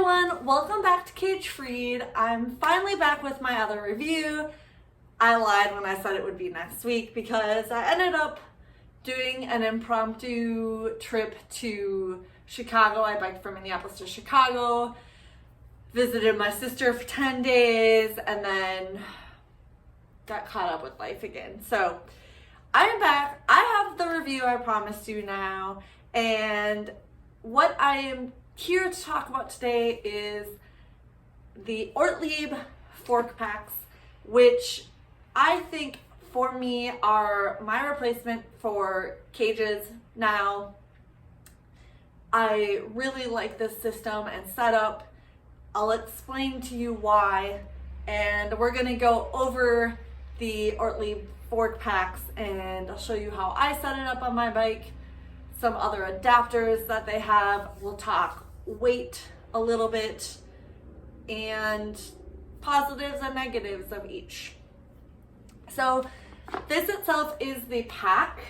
everyone, welcome back to Cage Freed. I'm finally back with my other review. I lied when I said it would be next week because I ended up doing an impromptu trip to Chicago. I biked from Minneapolis to Chicago, visited my sister for 10 days, and then got caught up with life again. So I am back. I have the review I promised you now, and what I am here to talk about today is the Ortlieb fork packs, which I think for me are my replacement for cages now. I really like this system and setup. I'll explain to you why, and we're gonna go over the Ortlieb fork packs and I'll show you how I set it up on my bike, some other adapters that they have. We'll talk weight a little bit and positives and negatives of each. So this itself is the pack.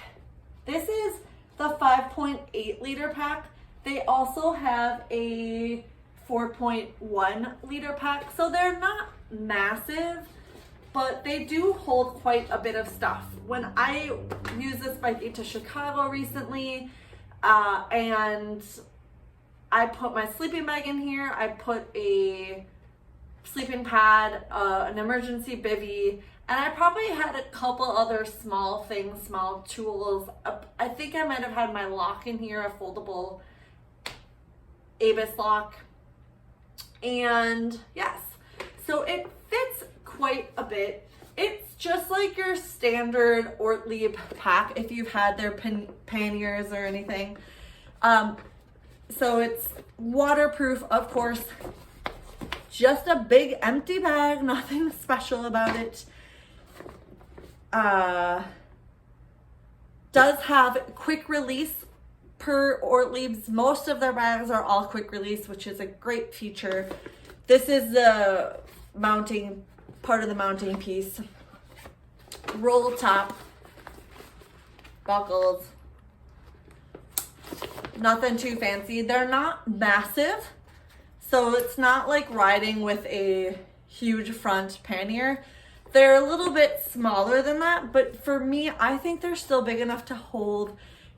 This is the 5.8 liter pack. They also have a 4.1 liter pack. So they're not massive, but they do hold quite a bit of stuff. When I used this bike to Chicago recently, and I put my sleeping bag in here, I put a sleeping pad, an emergency bivy, and I probably had a couple other small things, small tools. I think I might have had my lock in here, a foldable ABIS lock. And yes, so it fits quite a bit. It's just like your standard Ortlieb pack if you've had their panniers or anything. So it's waterproof, of course, just a big empty bag, nothing special about it. Does have quick release per Ortlieb's. Most of their bags are all quick release, which is a great feature. This is the mounting, part of the mounting piece. Roll top, buckles. Nothing too fancy. They're not massive, so it's not like riding with a huge front pannier. They're a little bit smaller than that, but for me, I think they're still big enough to hold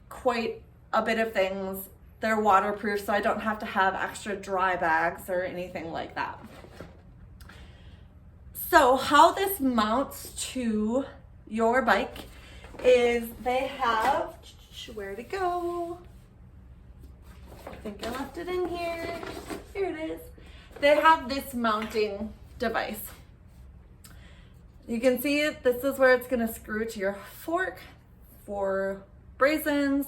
quite a bit of things. They're waterproof, so I don't have to have extra dry bags or anything like that. So how this mounts to your bike is they have, where to go? I think I left it in here. Here it is. They have this mounting device. You can see it. This is where it's going to screw to your fork for brazens.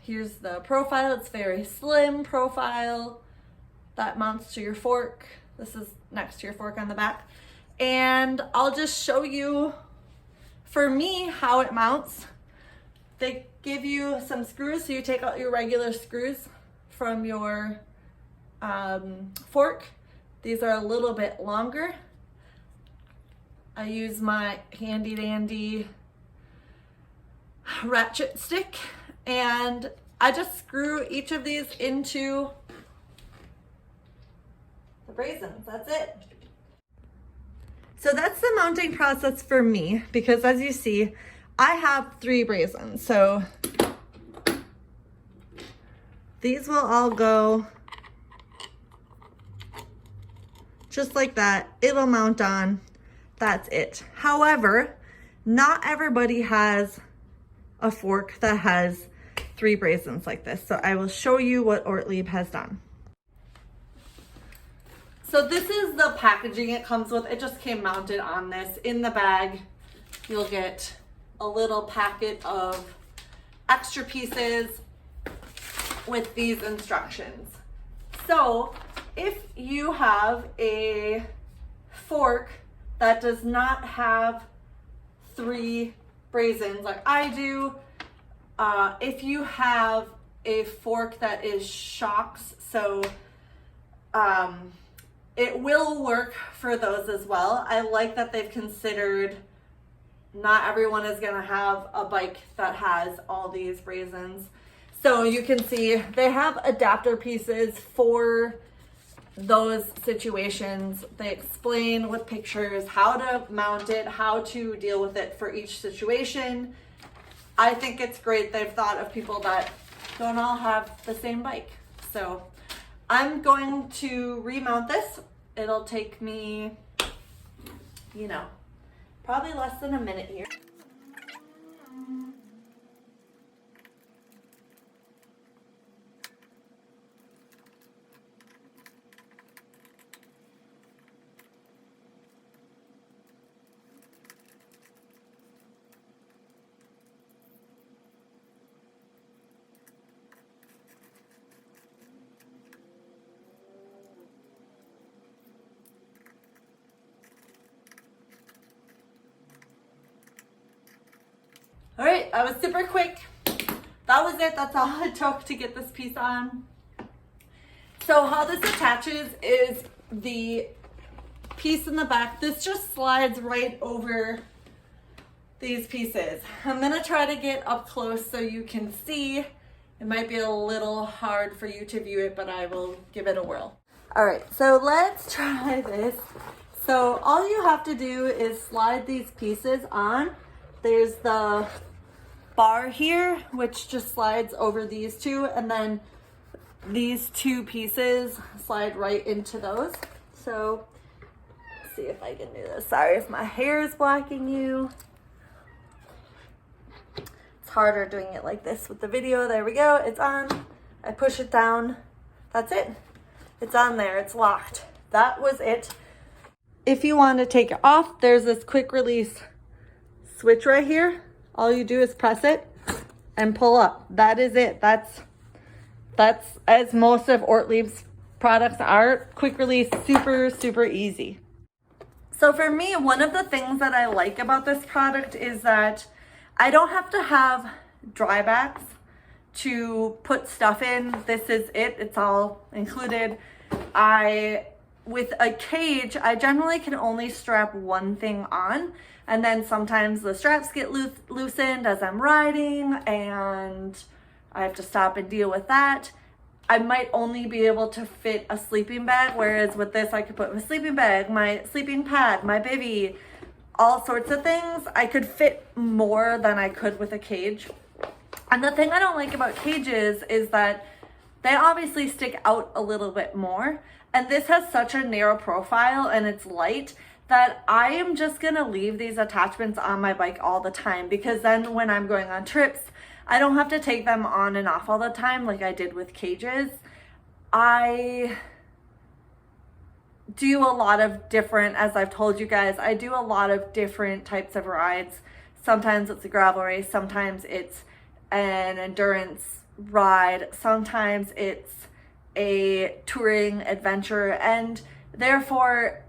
Here's the profile. It's very slim profile that mounts to your fork. This is next to your fork on the back. And I'll just show you, for me, how it mounts. They give you some screws, so you take out your regular screws from your fork. These are a little bit longer. I use my handy dandy ratchet stick, and I just screw each of these into the brazens. That's it. So that's the mounting process for me, because as you see, I have 3 brazens. So these will all go just like that. It'll mount on. That's it. However, not everybody has a fork that has 3 brazens like this. So I will show you what Ortlieb has done. So this is the packaging it comes with. It just came mounted on this. In the bag, you'll get a little packet of extra pieces with these instructions. So if you have a fork that does not have 3 brazens like I do, if you have a fork that is shocks, so it will work for those as well. I like that they've considered not everyone is gonna have a bike that has all these brazens. So you can see they have adapter pieces for those situations. They explain with pictures how to mount it, how to deal with it for each situation. I think it's great they've thought of people that don't all have the same bike. So I'm going to remount this. It'll take me, you know, probably less than a minute here. All right, that was super quick. That was it. That's all it took to get this piece on. So how this attaches is the piece in the back. This just slides right over these pieces. I'm gonna try to get up close so you can see. It might be a little hard for you to view it, but I will give it a whirl. All right, so let's try this. So all you have to do is slide these pieces on. There's the bar here, which just slides over these two, and then these two pieces slide right into those. So let's see if I can do this. Sorry if my hair is blocking you. It's harder doing it like this with the video. There we go, it's on. I push it down. That's it. It's on there, it's locked. That was it. If you want to take it off, there's this quick release switch right here. All you do is press it and pull up. That is it. That's as most of Ortlieb's products are. Quick release, super, super easy. So for me, one of the things that I like about this product is that I don't have to have dry bags to put stuff in. This is it. It's all included. With a cage, I generally can only strap one thing on. And then sometimes the straps get loosened as I'm riding and I have to stop and deal with that. I might only be able to fit a sleeping bag, whereas with this I could put my sleeping bag, my sleeping pad, my bivy, all sorts of things. I could fit more than I could with a cage. And the thing I don't like about cages is that they obviously stick out a little bit more. And this has such a narrow profile and it's light that I am just gonna leave these attachments on my bike all the time, because then when I'm going on trips, I don't have to take them on and off all the time like I did with cages. I do a lot of different, as I've told you guys, I do a lot of different types of rides. Sometimes it's a gravel race, sometimes it's an endurance ride, sometimes it's a touring adventure, and therefore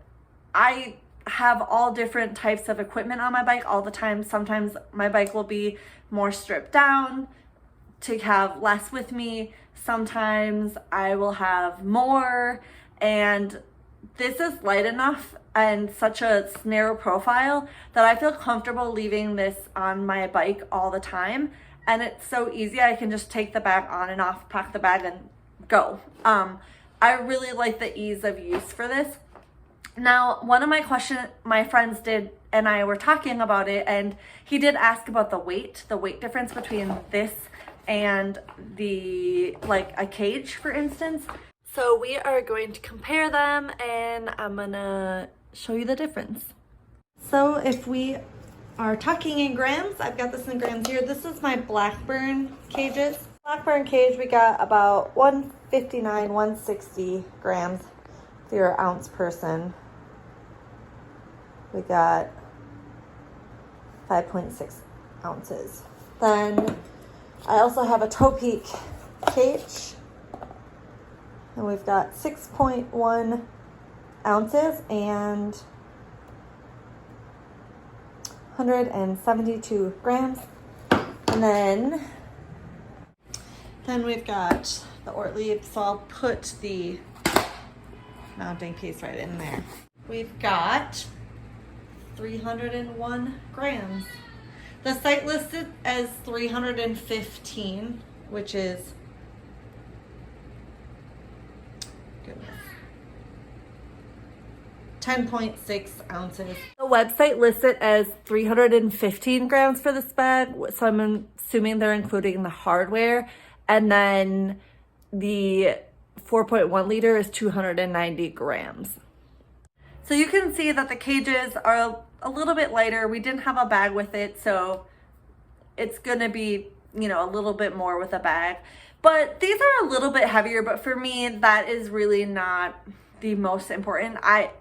I have all different types of equipment on my bike all the time. Sometimes my bike will be more stripped down to have less with me. Sometimes I will have more, and this is light enough and such a narrow profile that I feel comfortable leaving this on my bike all the time. And it's so easy. I can just take the bag on and off, pack the bag and go. I really like the ease of use for this. Now, one of my friends did, and I were talking about it, and he did ask about the weight difference between this and like a cage, for instance. So we are going to compare them, and I'm gonna show you the difference. So if we are talking in grams, I've got this in grams here. This is my Blackburn cages. Blackburn cage, we got about 159, 160 grams if you're an ounce person. We got 5.6 ounces. Then I also have a Topeak cage, and we've got 6.1 ounces and 172 grams. And then we've got the Ortlieb, so I'll put the mounting piece right in there. We've got 301 grams. The site listed as 315, which is, goodness, 10.6 ounces. The website lists it as 315 grams for this bag, so I'm assuming they're including the hardware. And then the 4.1 liter is 290 grams. So you can see that the cages are a little bit lighter. We didn't have a bag with it, so it's gonna be, you know, a little bit more with a bag. But these are a little bit heavier, but for me, that is really not the most important. I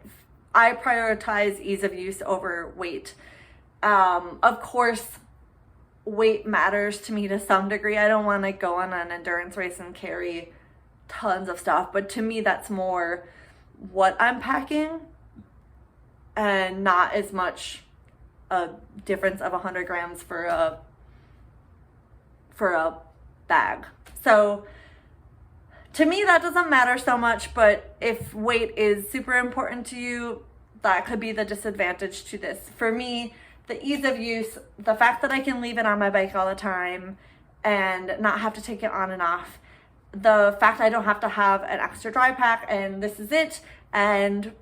prioritize ease of use over weight. Of course, weight matters to me to some degree. I don't want to go on an endurance race and carry tons of stuff, but to me, that's more what I'm packing and not as much a difference of 100 grams for a bag. So to me, that doesn't matter so much, but if weight is super important to you, that could be the disadvantage to this. For me, the ease of use, the fact that I can leave it on my bike all the time and not have to take it on and off, the fact I don't have to have an extra dry pack and this is it, and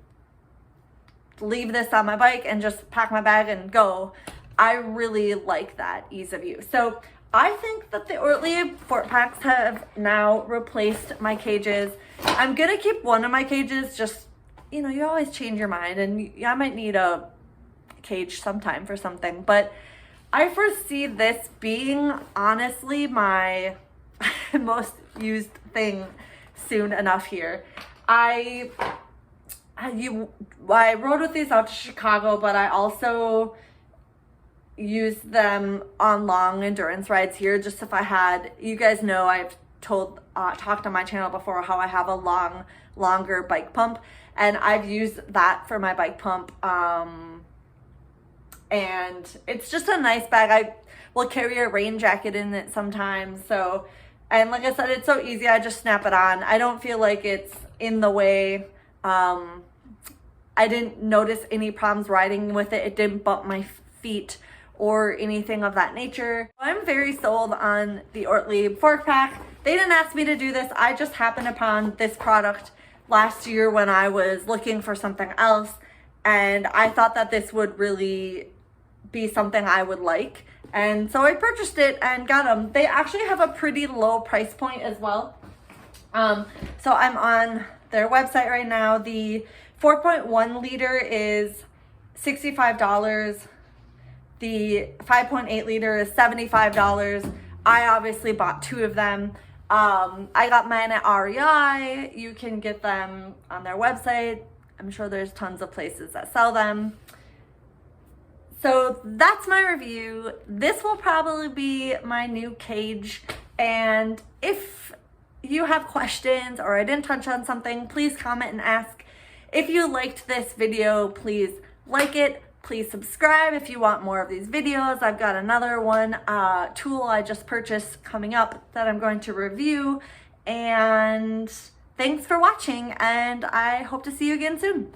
leave this on my bike and just pack my bag and go. I really like that ease of use. So I think that the Ortlieb Fort Packs have now replaced my cages. I'm gonna keep one of my cages, just, you know, you always change your mind, and I might need a cage sometime for something, but I foresee this being honestly my most used thing soon enough here. I rode with these out to Chicago, but I also use them on long endurance rides here. Just if I had, you guys know, I've talked on my channel before how I have a longer bike pump, and I've used that for my bike pump. And it's just a nice bag. I will carry a rain jacket in it sometimes. So, and like I said, it's so easy. I just snap it on. I don't feel like it's in the way. I didn't notice any problems riding with it. It didn't bump my feet or anything of that nature. I'm very sold on the Ortlieb Fork Pack. They didn't ask me to do this. I just happened upon this product last year when I was looking for something else, and I thought that this would really be something I would like. And so I purchased it and got them. They actually have a pretty low price point as well. So I'm on their website right now. The 4.1 liter is $65. The 5.8 liter is $75. I obviously bought two of them. I got mine at REI. You can get them on their website. I'm sure there's tons of places that sell them. So that's my review. This will probably be my new cage. And if you have questions or I didn't touch on something, please comment and ask. If you liked this video, please like it. Please subscribe if you want more of these videos. I've got another one, tool I just purchased coming up that I'm going to review. And thanks for watching, and I hope to see you again soon.